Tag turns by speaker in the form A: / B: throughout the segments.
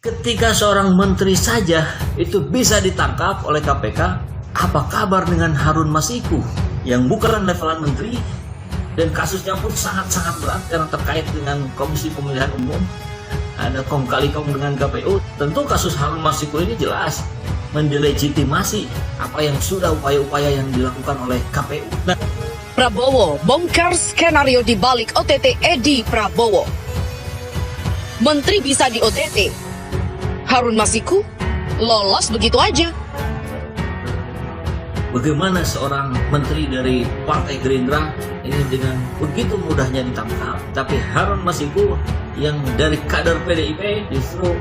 A: Ketika seorang menteri saja itu bisa ditangkap oleh KPK, apa kabar dengan Harun Masiku yang bukan levelan menteri dan kasusnya pun sangat-sangat berat karena terkait dengan Komisi Pemilihan Umum, ada kong kali kong dengan KPU. Tentu kasus Harun Masiku ini jelas mendelegitimasi apa yang sudah upaya-upaya yang dilakukan oleh KPU.
B: Prabowo bongkar skenario di balik OTT Edi Prabowo. Menteri bisa di OTT, Harun Masiku lolos begitu aja.
A: Bagaimana seorang menteri dari Partai Gerindra ini dengan begitu mudahnya ditangkap, tapi Harun Masiku yang dari kader PDIP justru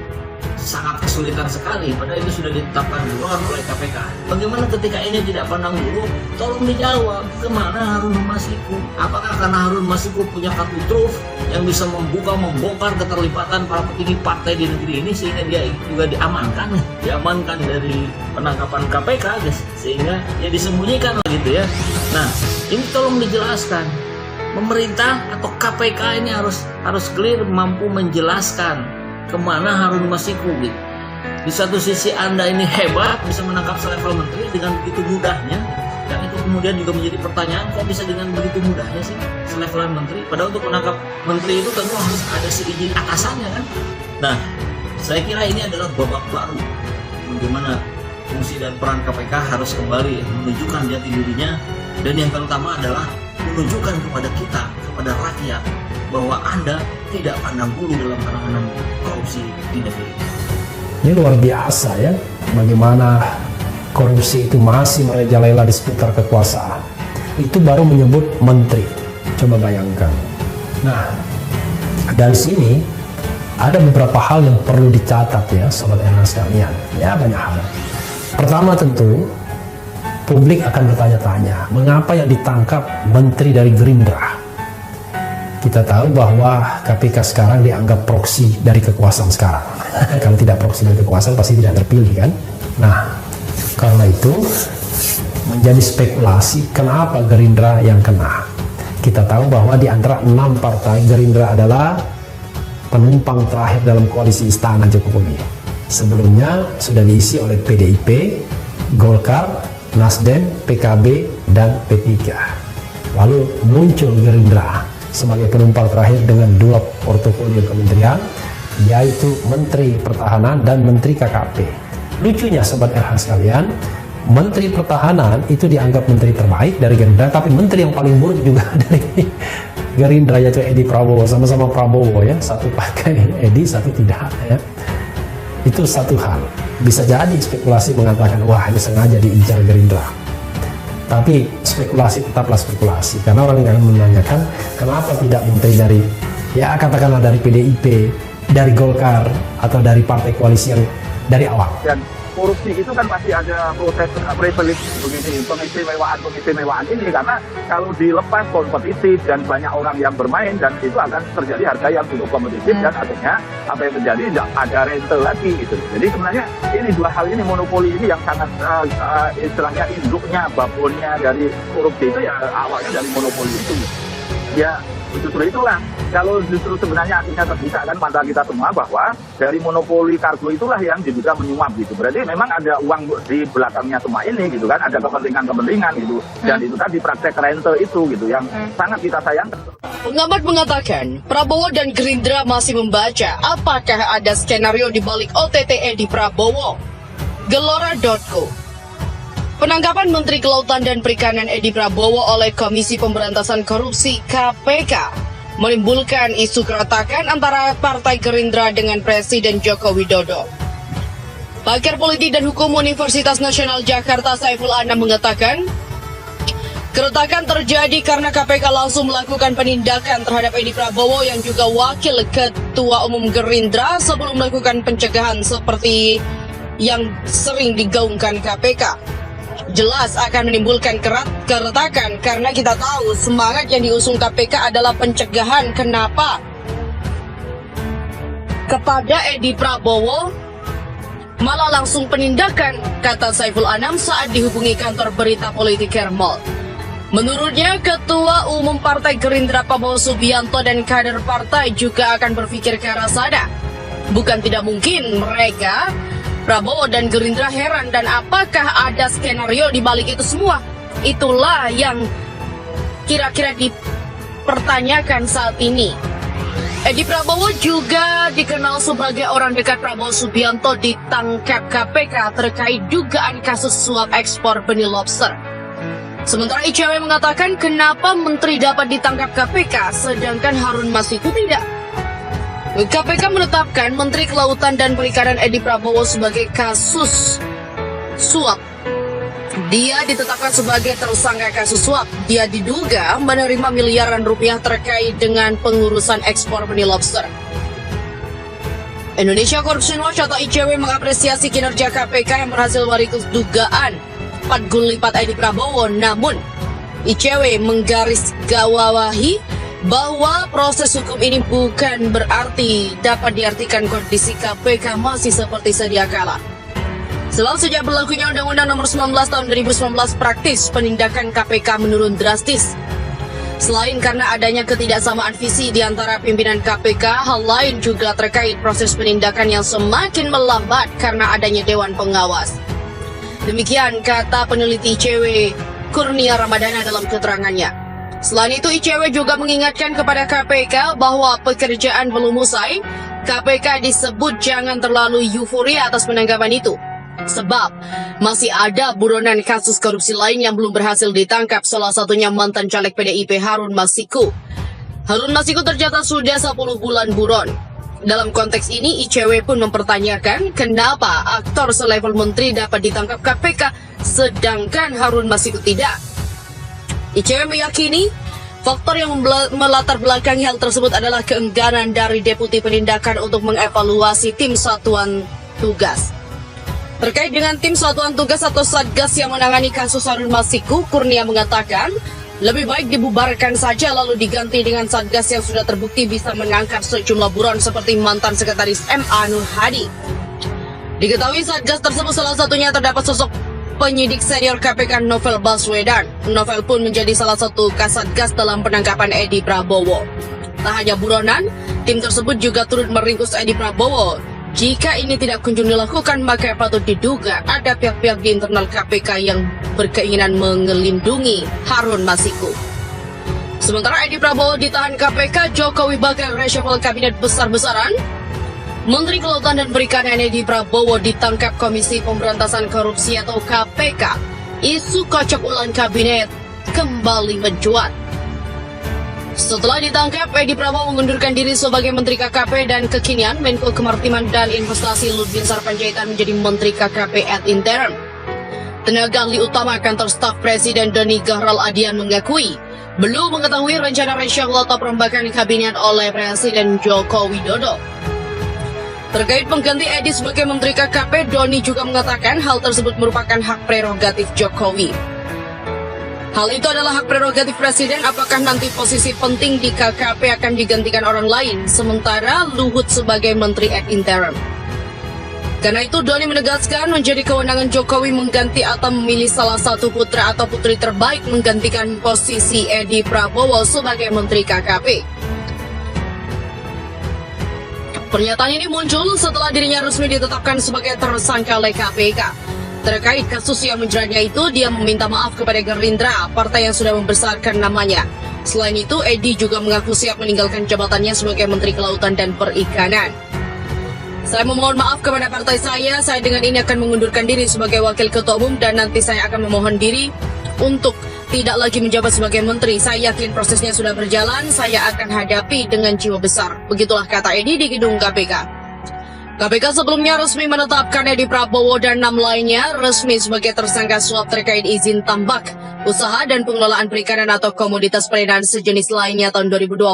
A: sangat kesulitan sekali, padahal itu sudah ditetapkan duluan oleh KPK. Bagaimana ketika ini tidak pandang bulu? Tolong dijawab, kemana Harun Masiku? Apakah karena Harun Masiku punya kartu truf yang bisa membongkar keterlibatan para petinggi partai di negeri ini sehingga dia juga diamankan dari penangkapan KPK, guys, sehingga ya disembunyikan lah gitu ya. Nah, ini tolong dijelaskan. Pemerintah atau KPK ini harus clear, mampu menjelaskan kemana Harun Masiku gitu. Di satu sisi Anda ini hebat bisa menangkap selevel menteri dengan begitu mudahnya, dan itu kemudian juga menjadi pertanyaan, kok bisa dengan begitu mudahnya sih selevelan menteri, padahal untuk menangkap menteri itu tentu harus ada seizin atasannya kan. Nah, saya kira ini adalah babak baru bagaimana fungsi dan peran KPK harus kembali menunjukkan jati dirinya, dan yang terutama adalah menunjukkan kepada kita, kepada rakyat, bahwa Anda tidak pandang bulu dalam penanganan korupsi di negeri.
C: Ini luar biasa ya, bagaimana korupsi itu masih merajalela di seputar kekuasaan. Itu baru menyebut menteri. Coba bayangkan. Nah, dari sini ada beberapa hal yang perlu dicatat ya, sobat Ernest sekalian. Ya, banyak hal. Pertama tentu, publik akan bertanya-tanya, mengapa yang ditangkap menteri dari Gerindra? Kita tahu bahwa KPK sekarang dianggap proksi dari kekuasaan sekarang. Kalau tidak proksi dari kekuasaan pasti tidak terpilih kan. Nah, karena itu menjadi spekulasi kenapa Gerindra yang kena. Kita tahu bahwa di antara 6 partai, Gerindra adalah penumpang terakhir dalam koalisi Istana Jokowi. Sebelumnya sudah diisi oleh PDIP, Golkar, Nasdem, PKB, dan P3. Lalu muncul Gerindra sebagai penumpang terakhir dengan 2 portofolio kementerian, yaitu Menteri Pertahanan dan Menteri KKP. Lucunya sobat RH sekalian, Menteri Pertahanan itu dianggap menteri terbaik dari Gerindra, tapi menteri yang paling buruk juga dari Gerindra yaitu Edi Prabowo. Sama-sama Prabowo ya, satu pakai Edi, satu tidak ya. Itu satu hal. Bisa jadi spekulasi mengatakan, wah ini sengaja diincar Gerindra. Tapi spekulasi tetaplah spekulasi, karena orang yang menanyakan kenapa tidak menteri dari, ya katakanlah dari PDIP, dari Golkar, atau dari partai koalisi yang dari awal.
D: Dan korupsi itu kan pasti ada proses privilege begini, pengistimewahan ini, karena kalau dilepas kompetitif dan banyak orang yang bermain, dan itu akan terjadi harga yang cukup kompetitif, dan akhirnya apa yang terjadi tidak ada rental lagi gitu. Jadi sebenarnya ini dua hal ini, monopoli ini yang sangat istilahnya induknya, babonnya dari korupsi itu ya awalnya dari monopoli itu. Ya justru itulah, kalau justru sebenarnya akhirnya terbuka kan mata kita semua bahwa dari monopoli kargo itulah yang diduga menyuap gitu. Berarti memang ada uang di belakangnya semua ini gitu kan, ada kepentingan-kepentingan gitu. Dan itu tadi praktek rental itu gitu yang sangat kita sayangkan.
B: Pengamat mengatakan Prabowo dan Gerindra masih membaca apakah ada skenario di balik OTT Edi Prabowo. Gelora.co. Penangkapan Menteri Kelautan dan Perikanan Edi Prabowo oleh Komisi Pemberantasan Korupsi KPK menimbulkan isu keretakan antara Partai Gerindra dengan Presiden Joko Widodo. Pakar Politik dan Hukum Universitas Nasional Jakarta Saiful Anam mengatakan, keretakan terjadi karena KPK langsung melakukan penindakan terhadap Edi Prabowo yang juga Wakil Ketua Umum Gerindra sebelum melakukan pencegahan seperti yang sering digaungkan KPK. Jelas akan menimbulkan keretakan karena kita tahu semangat yang diusung KPK adalah pencegahan. Kenapa? Kepada Edi Prabowo malah langsung penindakan, kata Saiful Anam saat dihubungi kantor berita politik Hermol. Menurutnya, Ketua Umum Partai Gerindra Prabowo Subianto dan kader partai juga akan berpikir ke arah sana. Bukan tidak mungkin mereka, Prabowo dan Gerindra heran dan apakah ada skenario di balik itu semua? Itulah yang kira-kira dipertanyakan saat ini. Edi Prabowo juga dikenal sebagai orang dekat Prabowo Subianto ditangkap KPK terkait dugaan kasus suap ekspor benih lobster. Sementara ICW mengatakan kenapa menteri dapat ditangkap KPK sedangkan Harun Masiku tidak. KPK menetapkan Menteri Kelautan dan Perikanan Edi Prabowo sebagai kasus suap. Dia ditetapkan sebagai tersangka kasus suap. Dia diduga menerima miliaran rupiah terkait dengan pengurusan ekspor benih lobster. Indonesia Corruption Watch atau ICW mengapresiasi kinerja KPK yang berhasil meringkus dugaan 4 gul lipat Edi Prabowo. Namun, ICW menggarisbawahi bahwa proses hukum ini bukan berarti dapat diartikan kondisi KPK masih seperti sedia kala. Sejak berlakunya Undang-Undang Nomor 19 Tahun 2019 praktis penindakan KPK menurun drastis. Selain karena adanya ketidaksamaan visi di antara pimpinan KPK, hal lain juga terkait proses penindakan yang semakin melambat karena adanya Dewan Pengawas. Demikian kata peneliti ICW Kurnia Ramadana dalam keterangannya. Selain itu, ICW juga mengingatkan kepada KPK bahwa pekerjaan belum usai. KPK disebut jangan terlalu euforia atas penangkapan itu. Sebab masih ada buronan kasus korupsi lain yang belum berhasil ditangkap, salah satunya mantan caleg PDIP Harun Masiku. Harun Masiku tercatat sudah 10 bulan buron. Dalam konteks ini, ICW pun mempertanyakan kenapa aktor selevel menteri dapat ditangkap KPK sedangkan Harun Masiku tidak. ICW meyakini faktor yang melatar belakangi hal tersebut adalah keengganan dari Deputi Penindakan untuk mengevaluasi tim satuan tugas. Terkait dengan tim satuan tugas atau Satgas yang menangani kasus Harun Masiku, Kurnia mengatakan lebih baik dibubarkan saja lalu diganti dengan Satgas yang sudah terbukti bisa mengangkat sejumlah buron seperti mantan sekretaris MA Nur Hadi. Diketahui Satgas tersebut salah satunya terdapat sosok penyidik senior KPK Novel Baswedan. Novel pun menjadi salah satu kasatgas dalam penangkapan Edi Prabowo. Tak hanya buronan, tim tersebut juga turut meringkus Edi Prabowo. Jika ini tidak kunjung dilakukan, maka patut diduga ada pihak-pihak di internal KPK yang berkeinginan mengelindungi Harun Masiku. Sementara Edi Prabowo ditahan KPK, Jokowi bakal reshuffle kabinet besar-besaran. Menteri Kelautan dan Perikanan Edi Prabowo ditangkap Komisi Pemberantasan Korupsi atau KPK. Isu kocok ulang kabinet kembali mencuat. Setelah ditangkap, Edi Prabowo mengundurkan diri sebagai Menteri KKP dan kekinian Menko Kemaritiman dan Investasi Ludwin Sarpanjaitan menjadi Menteri KKP ad interim. Tenaga ahli utama kantor staf Presiden Doni Gahral Adian mengakui belum mengetahui rencana reshuffle atau perombakan kabinet oleh Presiden Joko Widodo. Terkait pengganti Edi sebagai Menteri KKP, Doni juga mengatakan hal tersebut merupakan hak prerogatif Jokowi. Hal itu adalah hak prerogatif Presiden apakah nanti posisi penting di KKP akan digantikan orang lain, sementara Luhut sebagai Menteri ad interim. Karena itu Doni menegaskan menjadi kewenangan Jokowi mengganti atau memilih salah satu putra atau putri terbaik menggantikan posisi Edi Prabowo sebagai Menteri KKP. Pernyataan ini muncul setelah dirinya resmi ditetapkan sebagai tersangka oleh KPK. Terkait kasus yang menjeratnya itu, dia meminta maaf kepada Gerindra, partai yang sudah membesarkan namanya. Selain itu, Edi juga mengaku siap meninggalkan jabatannya sebagai Menteri Kelautan dan Perikanan. Saya memohon maaf kepada partai saya dengan ini akan mengundurkan diri sebagai Wakil Ketua Umum dan nanti saya akan memohon diri untuk tidak lagi menjabat sebagai menteri. Saya yakin prosesnya sudah berjalan, saya akan hadapi dengan jiwa besar. Begitulah kata Edi di gedung KPK. KPK sebelumnya resmi menetapkan Edi Prabowo dan 6 lainnya resmi sebagai tersangka suap terkait izin tambak, usaha dan pengelolaan perikanan atau komoditas perairan sejenis lainnya tahun 2020.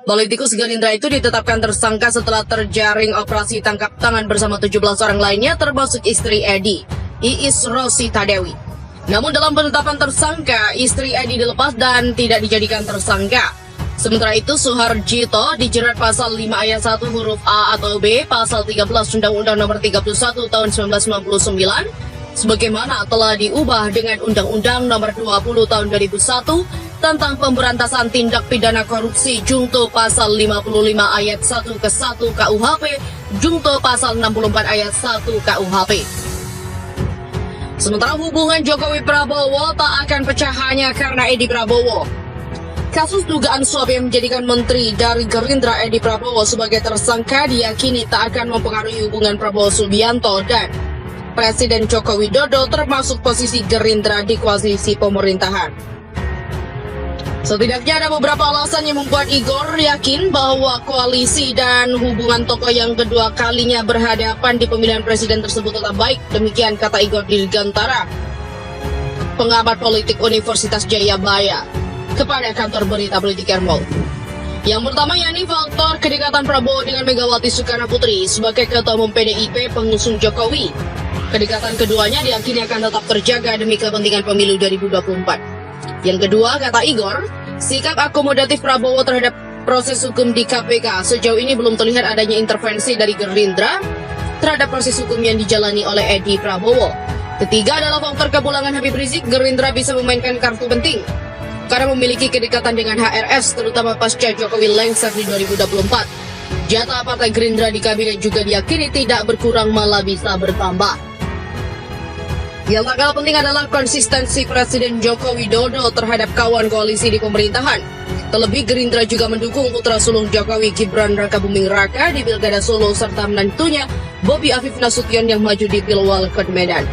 B: Politikus Gerindra itu ditetapkan tersangka setelah terjaring operasi tangkap tangan bersama 17 orang lainnya termasuk istri Edi, Iis Rosi Tadewi. Namun dalam penetapan tersangka, istri Edi dilepas dan tidak dijadikan tersangka. Sementara itu, Suharjito dijerat pasal 5 ayat 1 huruf A atau B, pasal 13 Undang-Undang Nomor 31 Tahun 1999, sebagaimana telah diubah dengan Undang-Undang Nomor 20 Tahun 2001 tentang pemberantasan tindak pidana korupsi junto pasal 55 ayat 1 ke 1 KUHP junto pasal 64 ayat 1 KUHP. Sementara hubungan Jokowi Prabowo tak akan pecah hanya karena Edi Prabowo. Kasus dugaan suap yang menjadikan menteri dari Gerindra Edi Prabowo sebagai tersangka diyakini tak akan mempengaruhi hubungan Prabowo Subianto dan Presiden Joko Widodo termasuk posisi Gerindra di koalisi pemerintahan. Setidaknya ada beberapa alasan yang membuat Igor yakin bahwa koalisi dan hubungan tokoh yang kedua kalinya berhadapan di pemilihan presiden tersebut tetap baik. Demikian kata Igor Dirgantara, pengamat politik Universitas Jayabaya, kepada kantor berita politik Ermol. Yang pertama yakni faktor kedekatan Prabowo dengan Megawati Soekarno Putri sebagai ketua umum PDIP pengusung Jokowi. Kedekatan keduanya diyakini akan tetap terjaga demi kepentingan pemilu 2024. Yang kedua, kata Igor, sikap akomodatif Prabowo terhadap proses hukum di KPK sejauh ini belum terlihat adanya intervensi dari Gerindra terhadap proses hukum yang dijalani oleh Edi Prabowo. Ketiga adalah faktor kepulangan Habib Rizik. Gerindra bisa memainkan kartu penting karena memiliki kedekatan dengan HRS, terutama pasca Jokowi lengser di 2024. Jatah partai Gerindra di kabinet juga diyakini tidak berkurang, malah bisa bertambah. Yang tak kalah penting adalah konsistensi Presiden Joko Widodo terhadap kawan koalisi di pemerintahan. Terlebih Gerindra juga mendukung putra sulung Jokowi Gibran Rakabuming Raka di Pilkada Solo serta menantunya Bobi Afif Nasution yang maju di Pilwal Medan.